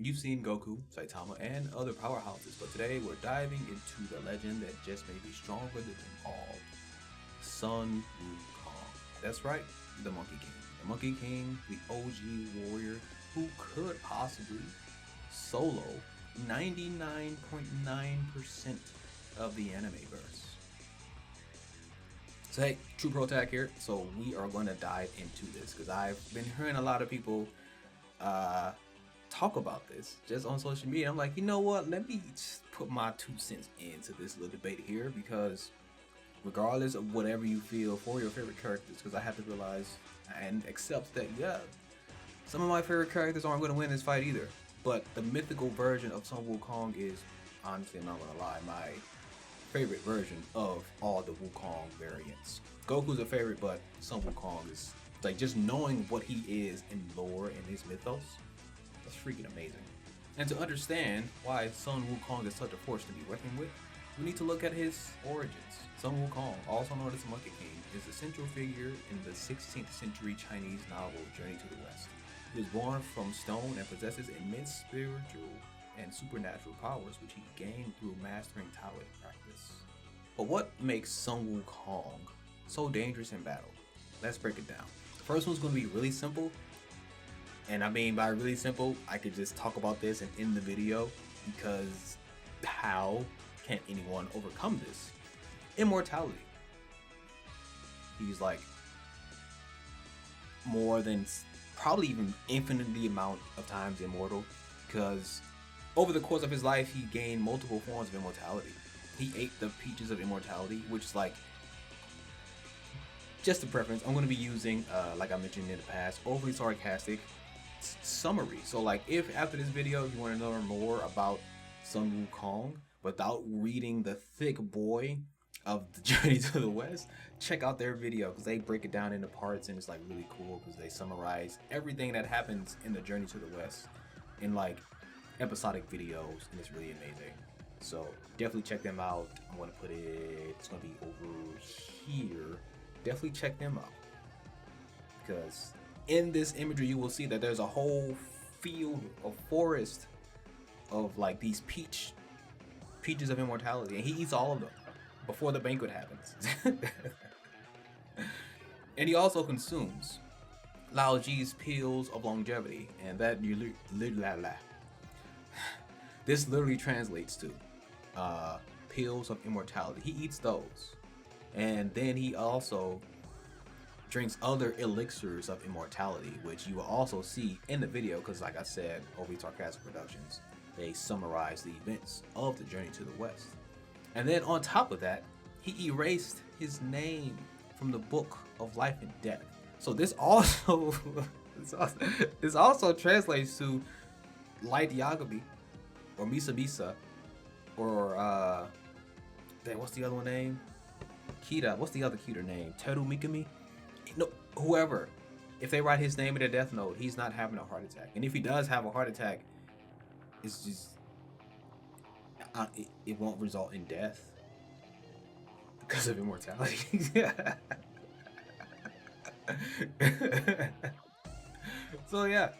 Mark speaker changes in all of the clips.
Speaker 1: You've seen Goku, Saitama, and other powerhouses, but today we're diving into the legend that just may be stronger than them all, Sun Wukong. That's right, the Monkey King. The Monkey King, the OG warrior who could possibly solo 99.9% of the anime verse. So hey, True Pro Tag here. So we are going to dive into this because I've been hearing a lot of people talk about this just on social media. I'm like, you know what? Let me just put my 2 cents into this little debate here because regardless of whatever you feel for your favorite characters, because I have to realize and accept that, yeah, some of my favorite characters aren't going to win this fight either. But the mythical version of Sun Wukong is, honestly, I'm not going to lie, my favorite version of all the Wukong variants. Goku's a favorite, but Sun Wukong is, like, just knowing what he is in lore and his mythos, that's freaking amazing. And to understand why Sun Wukong is such a force to be reckoned with, we need to look at his origins. Sun Wukong, also known as the Monkey King, is a central figure in the 16th century Chinese novel Journey to the West. He was born from stone and possesses immense spiritual and supernatural powers which he gained through mastering Taoist practice. But what makes Sun Wukong so dangerous in battle? Let's break it down. The first one's going to be really simple, and I mean by really simple, I could just talk about this and end the video because how can anyone overcome this? Immortality. He's like more than probably even infinitely amount of times immortal because over the course of his life he gained multiple forms of immortality. He ate the peaches of immortality, which is like just a preference. I'm going to be using like I mentioned in the past, overly sarcastic summary. So like if after this video you want to learn more about Sun Wukong without reading the thick boy of the Journey to the West, check out their video because they break it down into parts and it's like really cool because they summarize everything that happens in the Journey to the West in like episodic videos, and it's really amazing. So definitely check them out. I'm going to put it, it's going to be over here. Definitely check them out because in this imagery you will see that there's a whole field of forest of like these peaches of immortality, and he eats all of them before the banquet happens. And he also consumes Lao Ji's pills of longevity, and that this literally translates to pills of immortality. He eats those, and then he also drinks other elixirs of immortality, which you will also see in the video because like I said, OV Sarcastic Productions, they summarize the events of the Journey to the West. And then on top of that, he erased his name from the book of life and death. So this also this also translates to Light Yagami or Misa Misa or what's the other one name? Kita. What's the other cuter name? Teru Mikami? No, whoever. If they write his name in the death note, he's not having a heart attack. And if he does have a heart attack, it's just it won't result in death because of immortality. So yeah,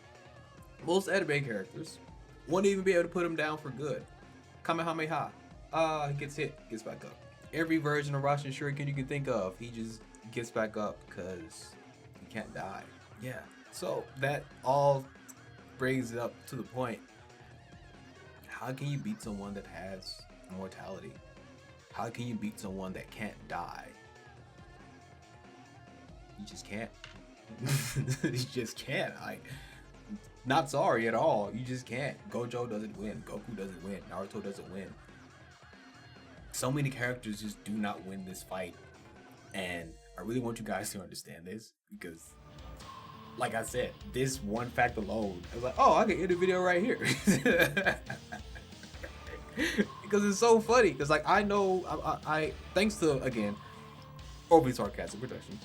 Speaker 1: most anime characters won't even be able to put him down for good. Kamehameha, he gets hit, gets back up. Every version of Rasen Shuriken you can think of, he just gets back up because he can't die. Yeah, so that all brings it up to the point. How can you beat someone that has immortality? How can you beat someone that can't die? You just can't. You just can't. Not sorry at all. You just can't. Gojo doesn't win. Goku doesn't win. Naruto doesn't win. So many characters just do not win this fight. And I really want you guys to understand this because, like I said, this one fact alone, I was like, oh, I can end the video right here. Because it's so funny. Because like I know, I thanks to again, overly sarcastic productions.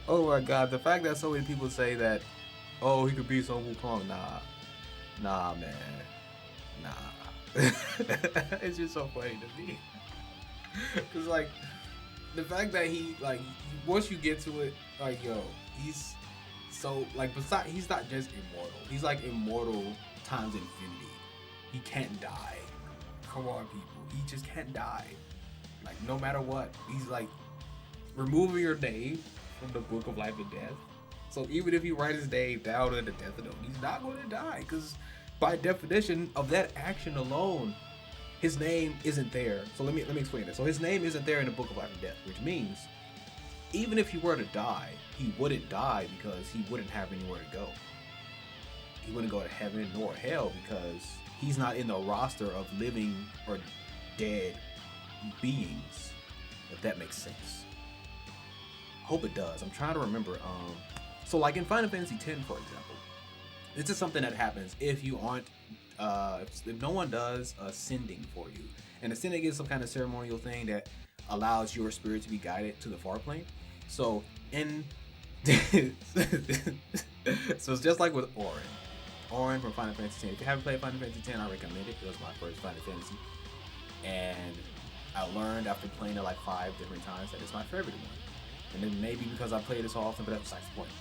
Speaker 1: Oh my god, the fact that so many people say that, oh, he could beat Sun Wukong, nah, man, nah. It's just so funny to me. Cause like the fact that he like once you get to it, like yo, He's so like besides he's not just immortal. He's like immortal times infinity. He can't die. Come on, people. He just can't die. Like no matter what, he's like removing your name from the book of life and death. So even if he writes his name down in the death note, he's not going to die because by definition of that action alone, his name isn't there. So let me explain this. So his name isn't there in the book of life and death, which means even if he were to die, he wouldn't die because he wouldn't have anywhere to go. He wouldn't go to heaven nor hell because he's not in the roster of living or dead beings, if that makes sense. Hope it does. I'm trying to remember. So like in Final Fantasy X, for example, this is something that happens if you aren't, if no one does ascending for you. And ascending is some kind of ceremonial thing that allows your spirit to be guided to the far plane. So in, so it's just like with Auron from Final Fantasy X. If you haven't played Final Fantasy X, I recommend it. It was my first Final Fantasy, and I learned after playing it like 5 different times that it's my favorite one. And then maybe because I played it so often, but that's besides the point.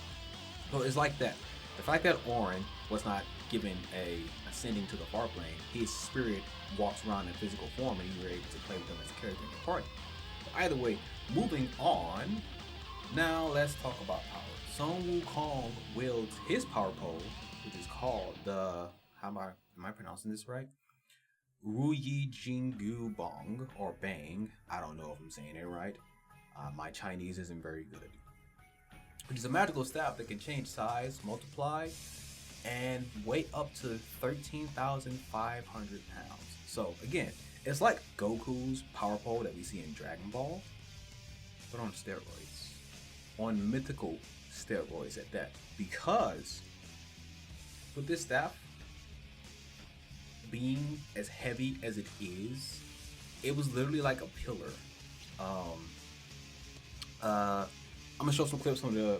Speaker 1: So it's like that. The fact that Auron was not given a ascending to the far plane, his spirit walks around in physical form, and you were able to play with him as a character in your party. But either way, moving on. Now let's talk about power. Sun Wukong wields his power pole, which is called the am I pronouncing this right? Ruyi Jingu Bong or Bang. I don't know if I'm saying it right. My Chinese isn't very good. Which is a magical staff that can change size, multiply, and weigh up to 13,500 pounds. So again, it's like Goku's power pole that we see in Dragon Ball, but on steroids. On mythical steroids at that. Because with this staff being as heavy as it is, it was literally like a pillar. I'm gonna show some clips from the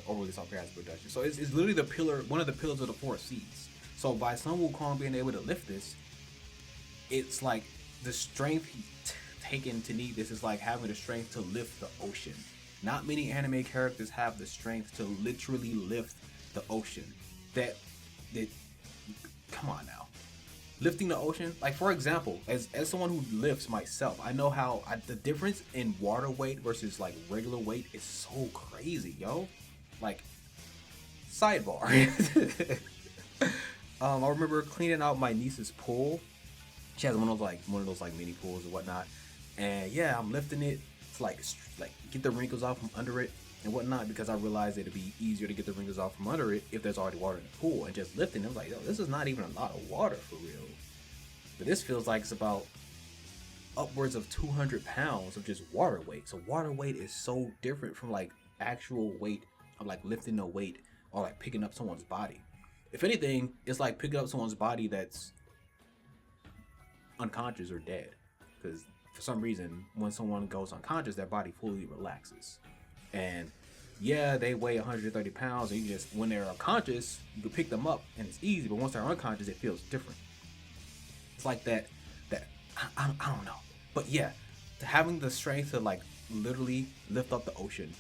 Speaker 1: overly sarcastic production. So it's literally the pillar, one of the pillars of the 4 seas. So by Sun Wukong being able to lift this, it's like the strength taken to need this is like having the strength to lift the ocean. Not many anime characters have the strength to literally lift the ocean. That come on now. Lifting the ocean, like for example, as someone who lifts myself, I know how the difference in water weight versus like regular weight is so crazy, yo. Like, sidebar. I remember cleaning out my niece's pool. She has one of those mini pools or whatnot, and yeah, I'm lifting it to like get the wrinkles off from under it and whatnot, because I realized it'd be easier to get the wrinkles off from under it if there's already water in the pool. And just lifting it, I'm like, yo, this is not even a lot of water for real. But this feels like it's about upwards of 200 pounds of just water weight. So water weight is so different from like actual weight of like lifting a weight or like picking up someone's body. If anything, it's like picking up someone's body that's unconscious or dead. Because for some reason, when someone goes unconscious, their body fully relaxes. And yeah, they weigh 130 pounds, and you just, when they're unconscious, you can pick them up and it's easy. But once they're unconscious, it feels different. It's like that I don't know. But yeah, having the strength to like literally lift up the ocean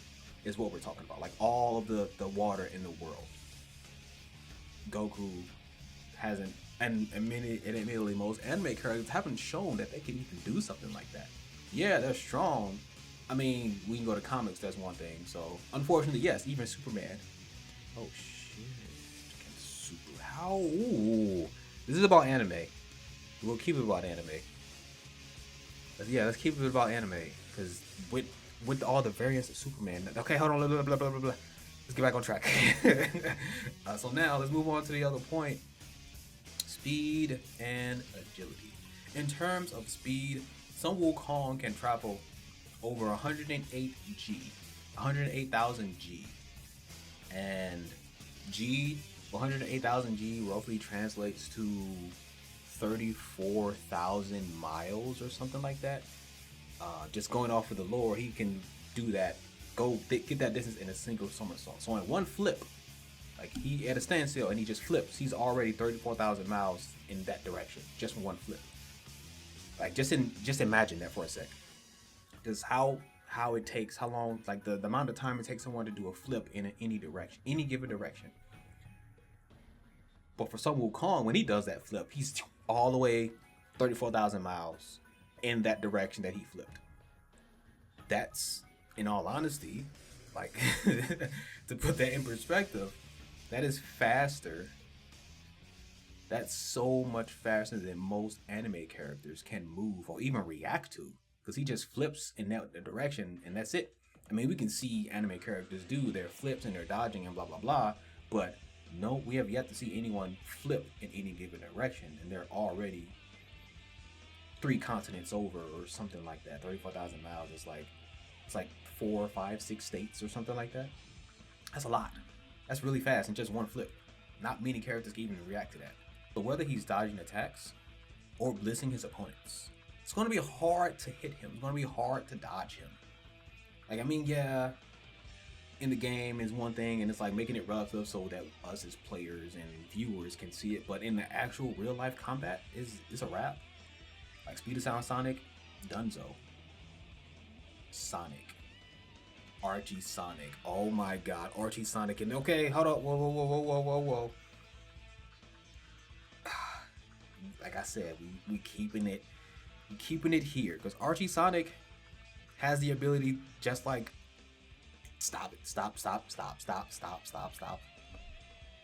Speaker 1: is what we're talking about. Like all of the water in the world. Goku hasn't, and admittedly most anime characters haven't shown that they can even do something like that. Yeah, they're strong. I mean, we can go to comics, that's one thing. So, unfortunately, yes, even Superman. Oh, shit. How? Ooh. This is about anime. We'll keep it about anime. Let's keep it about anime. Because with all the variants of Superman. Okay, hold on. Blah, blah, blah, blah, blah. Let's get back on track. So now, let's move on to the other point. Speed and agility. In terms of speed, Sun Wukong can travel over 108,000 G. And 108,000 G roughly translates to 34,000 miles or something like that. Just going off of the lore, he can do that, get that distance in a single somersault. So in one flip, like he at a standstill and he just flips, he's already 34,000 miles in that direction, just from one flip. Like just imagine that for a second. Just how how it takes, how long, like the amount of time it takes someone to do a flip in any direction, any given direction. But for Sun Wukong, when he does that flip, he's all the way 34,000 miles in that direction that he flipped. That's, in all honesty, like, to put that in perspective, that is faster. That's so much faster than most anime characters can move or even react to. Because he just flips in that direction and that's it. I mean, we can see anime characters do their flips and their dodging and blah, blah, blah. But no, we have yet to see anyone flip in any given direction. And they're already 3 continents over or something like that. 34,000 miles. It's like 4, 5, 6 states or something like that. That's a lot. That's really fast in just one flip. Not many characters can even react to that. But whether he's dodging attacks or blitzing his opponents, it's going to be hard to hit him. It's going to be hard to dodge him. Like, I mean, yeah, in the game is one thing, and it's like making it relative so that us as players and viewers can see it. But in the actual real life combat, is a wrap. Like Speed of Sound Sonic, Dunzo, Sonic, Archie Sonic. Oh my God, Archie Sonic. And okay, hold up, whoa. Like I said, we keeping it here because Archie Sonic has the ability just like stop.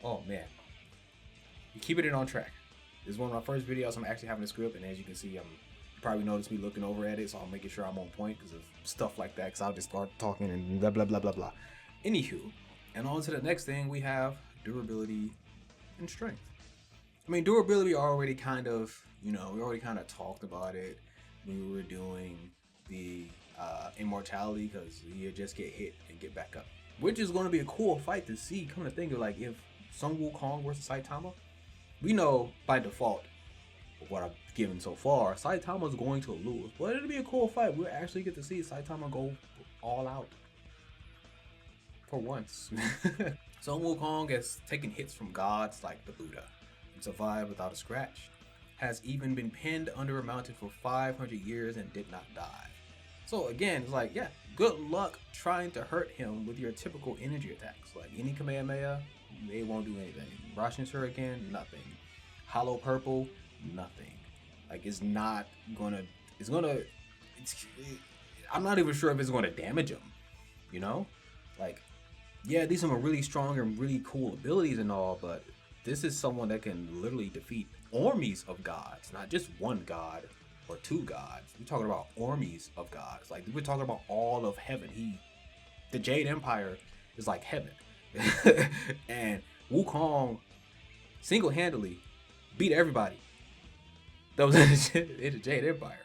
Speaker 1: Oh man, you keeping it on track. This is one of my first videos I'm actually having a script, and as you can see, you probably noticed me looking over at it, so I'm making sure I'm on point because of stuff like that. Because I'll just start talking and blah blah blah blah blah. Anywho, and on to the next thing, we have durability and strength. I mean, durability already kind of, we already kind of talked about it when we were doing the Immortality, because you just get hit and get back up. Which is going to be a cool fight to see. Come to think of, like, if Sun Wukong versus Saitama, we know by default, what I've given so far, Saitama's going to lose. But it'll be a cool fight. We'll actually get to see Saitama go all out. For once. Sun Wukong has taken hits from gods like the Buddha and survived without a scratch. Has even been pinned under a mountain for 500 years and did not die. So again, it's like, yeah, good luck trying to hurt him with your typical energy attacks. Like any Kamehameha, they won't do anything. Russian Shuriken, nothing. Hollow Purple, nothing. Like I'm not even sure if it's gonna damage him, Like, yeah, these are really strong and really cool abilities and all, but this is someone that can literally defeat armies of gods, not just one god or 2 gods. We're talking about armies of gods. Like, we're talking about all of heaven. The Jade Empire is like heaven. And Wukong single-handedly beat everybody that was in the Jade Empire.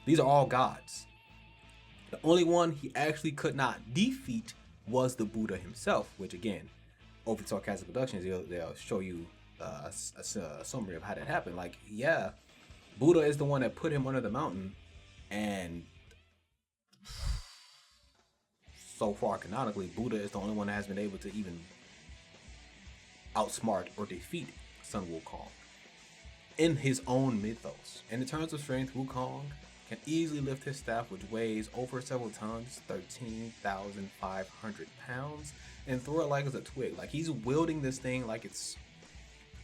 Speaker 1: These are all gods. The only one he actually could not defeat was the Buddha himself, which again, over Sarcastic Productions, they'll show you a summary of how that happened. Like, yeah, Buddha is the one that put him under the mountain, and so far canonically, Buddha is the only one that has been able to even outsmart or defeat Sun Wukong in his own mythos. In terms of strength, Wukong can easily lift his staff, which weighs over several tons, 13,500 pounds, and throw it like it's a twig. Like, he's wielding this thing like it's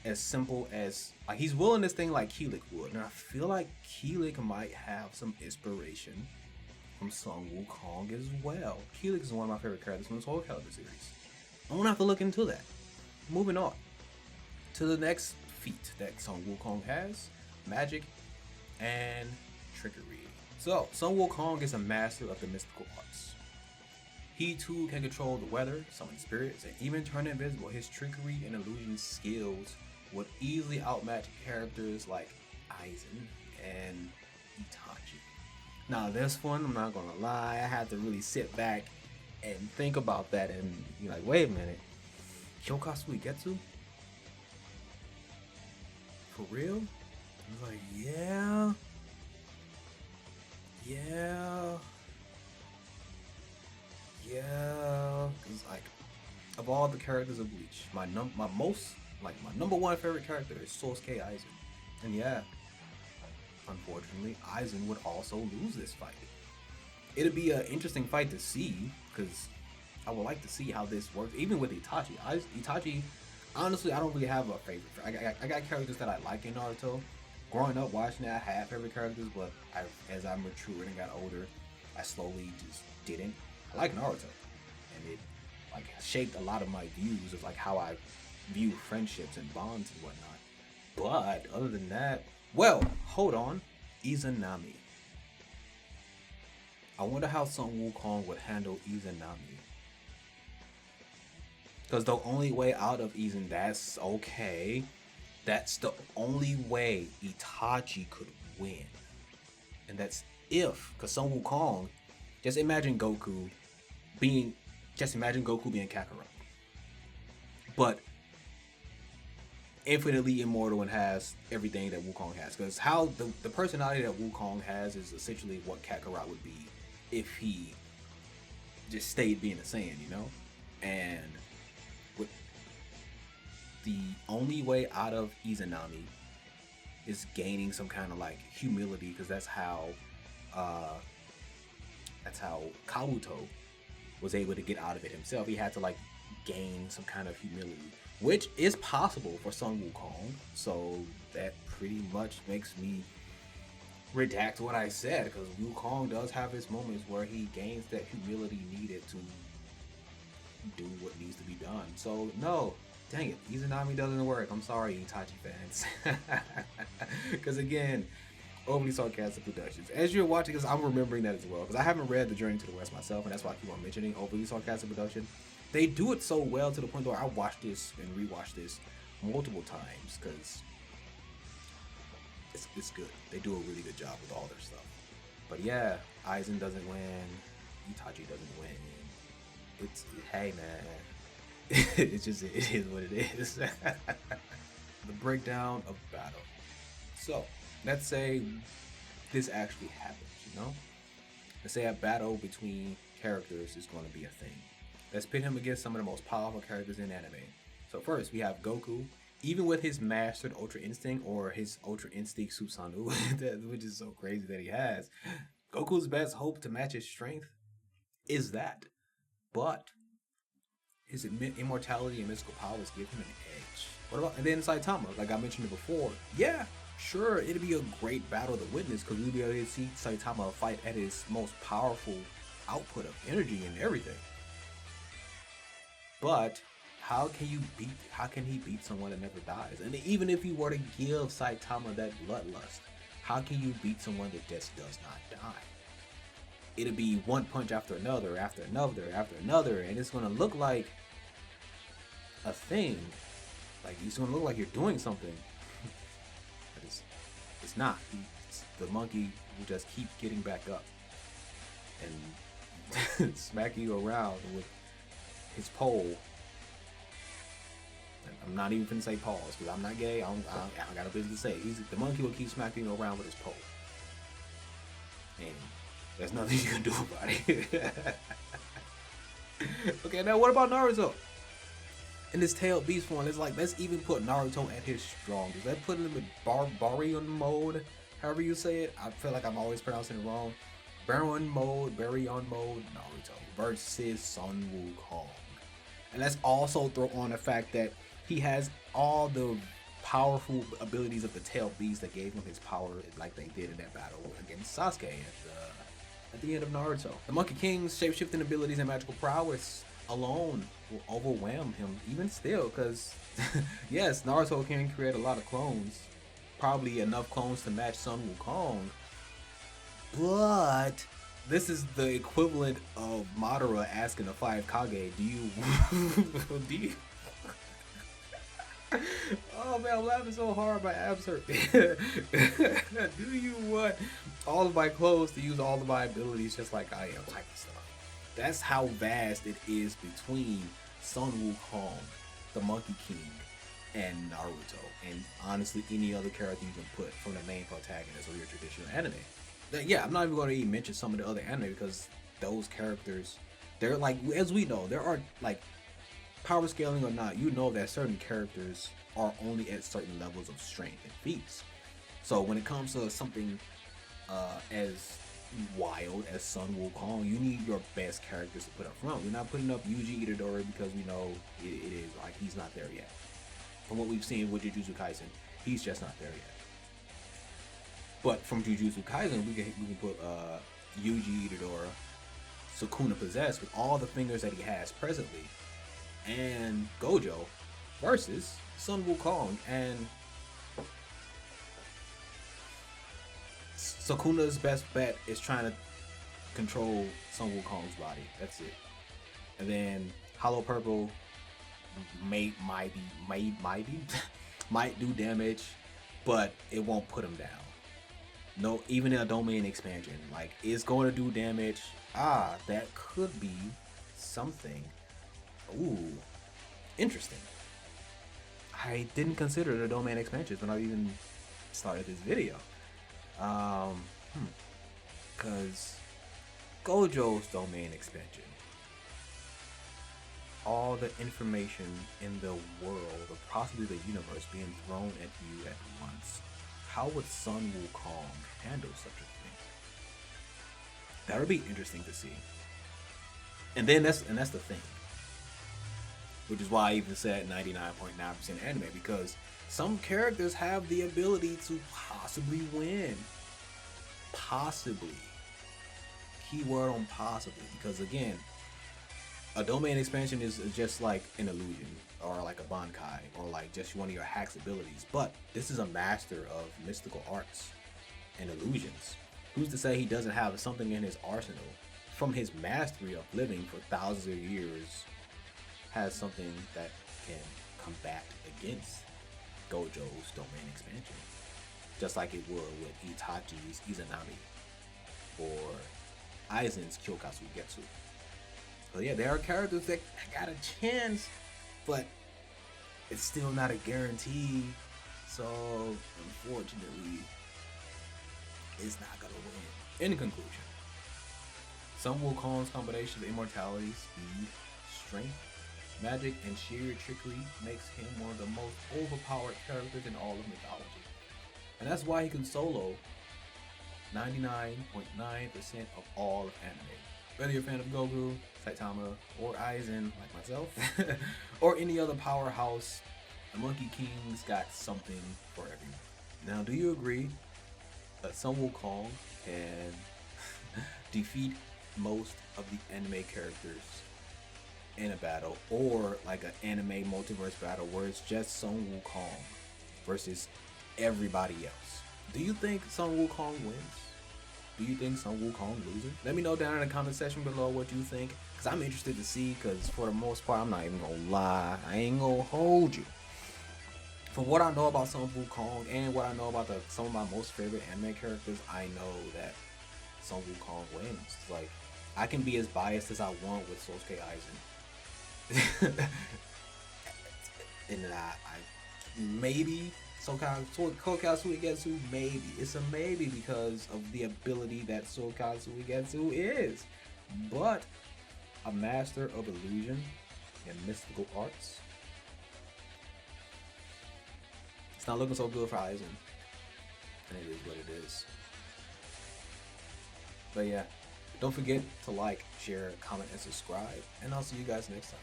Speaker 1: as simple as, like, he's wielding this thing like Keelik would. And I feel like Keelik might have some inspiration from Sun Wukong as well. Keelik is one of my favorite characters from this whole Calibur series. I'm gonna have to look into that. Moving on to the next feat that Sun Wukong has: magic and trickery. So, Sun Wukong is a master of the mystical arts. He too can control the weather, summon spirits, and even turn invisible. His trickery and illusion skills would easily outmatch characters like Aizen and Itachi. Now this one, I'm not gonna lie, I had to really sit back and think about that and be like, wait a minute, Kyokasu Igetsu? For real? I was like, yeah. It's like, of all the characters of Bleach, my number one favorite character is Sosuke Aizen. And yeah, unfortunately, Aizen would also lose this fight. it'll be an interesting fight to see because I would like to see how this works, even with Itachi. Itachi, honestly, I don't really have a favorite. I got characters that I like in Naruto. Growing up watching it, I had favorite characters, but as I matured and got older, I slowly just didn't. I like Naruto, and it like shaped a lot of my views of like how I view friendships and bonds and whatnot. But other than that, well, hold on, Izanami. I wonder how Sun Wukong would handle Izanami. Because the only way out of Izan, that's okay. That's the only way Itachi could win. And that's if, because Sun Wukong, just imagine Goku being, Kakarot. But infinitely immortal and has everything that Wukong has. Because how the personality that Wukong has is essentially what Kakarot would be if he just stayed being a Saiyan, you know? And with the only way out of Izanami is gaining some kind of like humility, because that's how Kabuto was able to get out of it himself. He had to like gain some kind of humility, which is possible for Sun Wukong. So that pretty much makes me redact what I said, because Wukong does have his moments where he gains that humility needed to do what needs to be done. So no, dang it, Izanami doesn't work. I'm sorry, Itachi fans. Because again, overly sarcastic productions. As you're watching this, I'm remembering that as well, because I haven't read The Journey to the West myself, and that's why I keep on mentioning overly sarcastic production. They do it so well to the point where I watched this and rewatched this multiple times, because it's good. They do a really good job with all their stuff. But yeah, Aizen doesn't win. Itachi doesn't win. It's, hey man, it is what it is. The breakdown of battle. So let's say this actually happens, you know? Let's say a battle between characters is going to be a thing. Let's pit him against some of the most powerful characters in anime. So first, we have Goku. Even with his mastered Ultra Instinct, or his Ultra Instinct Susanoo, which is so crazy that he has, Goku's best hope to match his strength is that. But his immortality and mystical powers give him an edge. What about, and then Saitama, like I mentioned before, yeah, sure, it'd be a great battle to witness, because we'd be able to see Saitama fight at his most powerful output of energy and everything. But how can he beat someone that never dies? And even if you were to give Saitama that bloodlust, how can you beat someone that just does not die? It'll be one punch after another, after another, after another, and it's gonna look like a thing. Like, it's gonna look like you're doing something. But it's not. The monkey will just keep getting back up and smack you around with his pole. I'm not even finna say pause, because I'm not gay. I got a business to say. The monkey will keep smacking you around with his pole, and there's nothing you can do about it. Okay, now what about Naruto? In this tailed beast form, it's like, let's even put Naruto at his strongest. Let's put him in barbarian mode, however you say it. I feel like I'm always pronouncing it wrong. Baryon mode, Naruto versus Sun Wukong. And let's also throw on the fact that he has all the powerful abilities of the tailed beast that gave him his power, like they did in that battle against Sasuke at the end of Naruto. The Monkey King's shapeshifting abilities and magical prowess alone will overwhelm him even still, because yes, Naruto can create a lot of clones, probably enough clones to match Sun Wukong, but this is the equivalent of Madara asking the 5 Kage, do you oh man, I'm laughing so hard, my abs hurt. Do you want all of my clothes to use all of my abilities just like I am, type of stuff. That's how vast it is between Sun Wukong, the Monkey King, and Naruto, and honestly any other character you can put from the main protagonist of your traditional anime. Yeah, I'm not even going to even mention some of the other anime, because those characters, they're like, as we know, there are like, power scaling or not, you know that certain characters are only at certain levels of strength and feats. So when it comes to something as wild as Sun Wukong, you need your best characters to put up front. We're not putting up Yuji Itadori because we know it is like he's not there yet. From what we've seen with Jujutsu Kaisen, he's just not there yet. But from Jujutsu Kaisen, we can put Yuji Itadori, Sukuna possessed with all the fingers that he has presently, and Gojo versus Sun Wukong, and Sukuna's best bet is trying to control Sun Wukong's body. That's it. And then Hollow Purple might do damage, but it won't put him down. No, even in a domain expansion, like it's going to do damage. That could be something. Ooh, interesting. I didn't consider the domain expansions when I even started this video. Because Gojo's domain expansion, all the information in the world, or possibly the universe, being thrown at you at once. How would Sun Wukong handle such a thing? That would be interesting to see. And then that's the thing, which is why I even said 99.9% anime, because some characters have the ability to possibly win. Possibly. Keyword on possibly, because again, a domain expansion is just like an illusion, or like a bankai, or like just one of your hacks abilities. But this is a master of mystical arts and illusions. Who's to say he doesn't have something in his arsenal from his mastery of living for thousands of years, has something that can combat against Gojo's domain expansion, just like it would with Itachi's Izanami or Aizen's Kyokatsu Getsu. So yeah, there are characters that got a chance, but it's still not a guarantee. So unfortunately, it's not gonna win. In conclusion, Sun Wukong's combination of immortality, speed, strength, magic, and sheer trickery makes him one of the most overpowered characters in all of mythology. And that's why he can solo 99.9% of all of anime. Whether you're a fan of Goku, Saitama, or Aizen like myself, or any other powerhouse, the Monkey King's got something for everyone. Now, do you agree that Sun Wukong can defeat most of the anime characters in a battle, or like an anime multiverse battle where it's just Sun Wukong versus everybody else? Do you think Sun Wukong wins? Do you think Sun Wukong loses? Let me know down in the comment section below what you think, because I'm interested to see, because for the most part, I'm not even gonna lie, I ain't gonna hold you. From what I know about Sun Wukong and what I know about some of my most favorite anime characters, I know that Sun Wukong wins. Like, I can be as biased as I want with Sosuke Aizen. And then I maybe Kokatsu Uegetsu, maybe. It's a maybe because of the ability that Kokatsu Uegetsu is. But a master of illusion and mystical arts, it's not looking so good for Aizen. And it is what it is. But yeah, don't forget to like, share, comment, and subscribe. And I'll see you guys next time.